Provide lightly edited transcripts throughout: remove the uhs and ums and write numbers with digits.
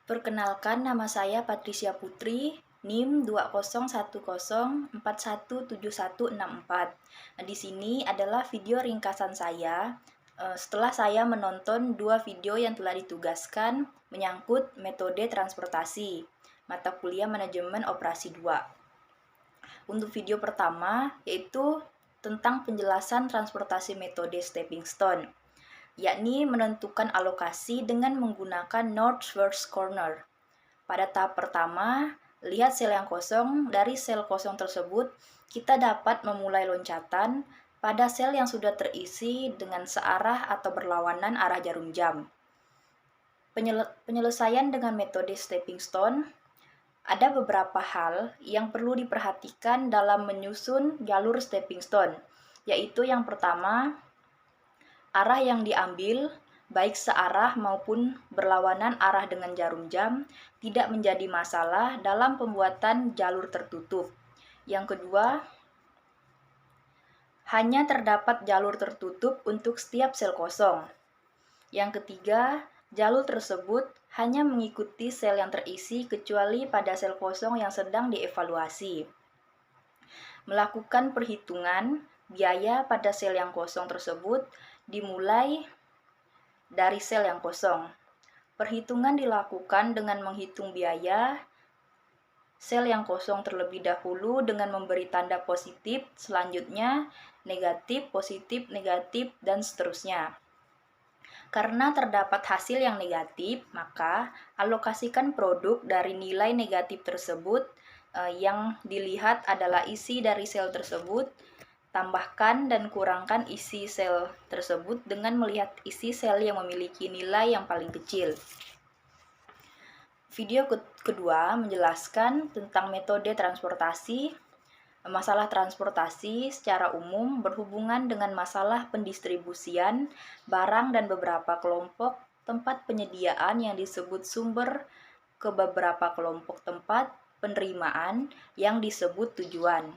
Perkenalkan, nama saya Patricia Putri, NIM 201041717164. Di sini adalah video ringkasan saya setelah saya menonton dua video yang telah ditugaskan menyangkut metode transportasi, mata kuliah manajemen operasi 2. Untuk video pertama yaitu tentang penjelasan transportasi metode stepping stone, yakni menentukan alokasi dengan menggunakan northwest corner. Pada tahap pertama, lihat sel yang kosong. Dari sel kosong tersebut, kita dapat memulai loncatan pada sel yang sudah terisi dengan searah atau berlawanan arah jarum jam. Penyelesaian dengan metode stepping stone, ada beberapa hal yang perlu diperhatikan dalam menyusun jalur stepping stone, yaitu yang pertama, arah yang diambil, baik searah maupun berlawanan arah dengan jarum jam, tidak menjadi masalah dalam pembuatan jalur tertutup. Yang kedua, hanya terdapat jalur tertutup untuk setiap sel kosong. Yang ketiga, jalur tersebut hanya mengikuti sel yang terisi kecuali pada sel kosong yang sedang dievaluasi. Melakukan perhitungan biaya pada sel yang kosong tersebut dimulai dari sel yang kosong. Perhitungan dilakukan dengan menghitung biaya sel yang kosong terlebih dahulu dengan memberi tanda positif, selanjutnya negatif, positif, negatif, dan seterusnya. Karena terdapat hasil yang negatif, maka alokasikan produk dari nilai negatif tersebut. Yang dilihat adalah isi dari sel tersebut. Tambahkan dan kurangkan isi sel tersebut dengan melihat isi sel yang memiliki nilai yang paling kecil. Video kedua menjelaskan tentang metode transportasi. Masalah transportasi secara umum berhubungan dengan masalah pendistribusian barang dan beberapa kelompok tempat penyediaan yang disebut sumber ke beberapa kelompok tempat penerimaan yang disebut tujuan.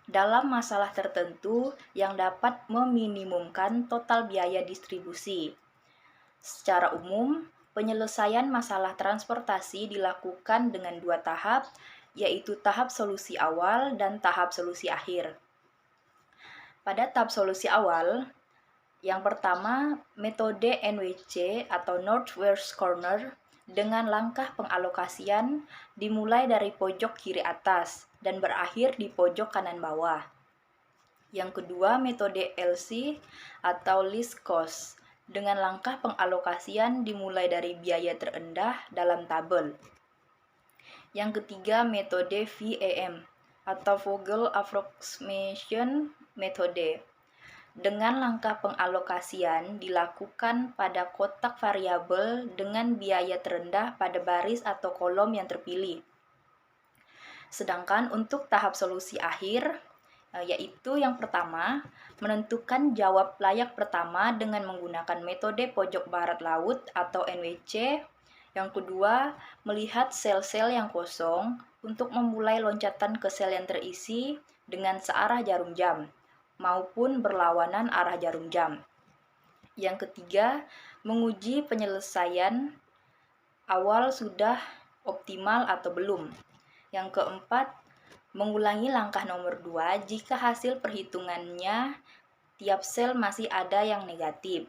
Dalam masalah tertentu yang dapat meminimumkan total biaya distribusi. Secara umum, penyelesaian masalah transportasi dilakukan dengan dua tahap, yaitu tahap solusi awal dan tahap solusi akhir. Pada tahap solusi awal, yang pertama, metode NWC atau Northwest Corner dengan langkah pengalokasian dimulai dari pojok kiri atas dan berakhir di pojok kanan bawah. Yang kedua, metode LC atau least cost dengan langkah pengalokasian dimulai dari biaya terendah dalam tabel. Yang ketiga, metode VAM atau Vogel Approximation Method dengan langkah pengalokasian dilakukan pada kotak variabel dengan biaya terendah pada baris atau kolom yang terpilih. Sedangkan untuk tahap solusi akhir, yaitu yang pertama, menentukan jawab layak pertama dengan menggunakan metode pojok barat laut atau NWC. Yang kedua, melihat sel-sel yang kosong untuk memulai loncatan ke sel yang terisi dengan searah jarum jam maupun berlawanan arah jarum jam. Yang ketiga, menguji penyelesaian awal sudah optimal atau belum. Yang keempat, mengulangi langkah nomor 2 jika hasil perhitungannya tiap sel masih ada yang negatif.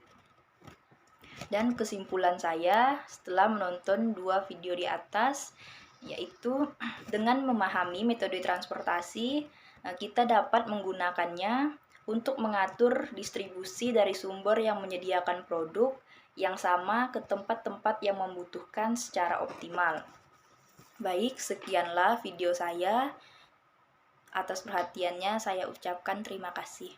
Dan kesimpulan saya setelah menonton dua video di atas, yaitu dengan memahami metode transportasi, kita dapat menggunakannya untuk mengatur distribusi dari sumber yang menyediakan produk yang sama ke tempat-tempat yang membutuhkan secara optimal. Baik, sekianlah video saya. Atas perhatiannya saya ucapkan terima kasih.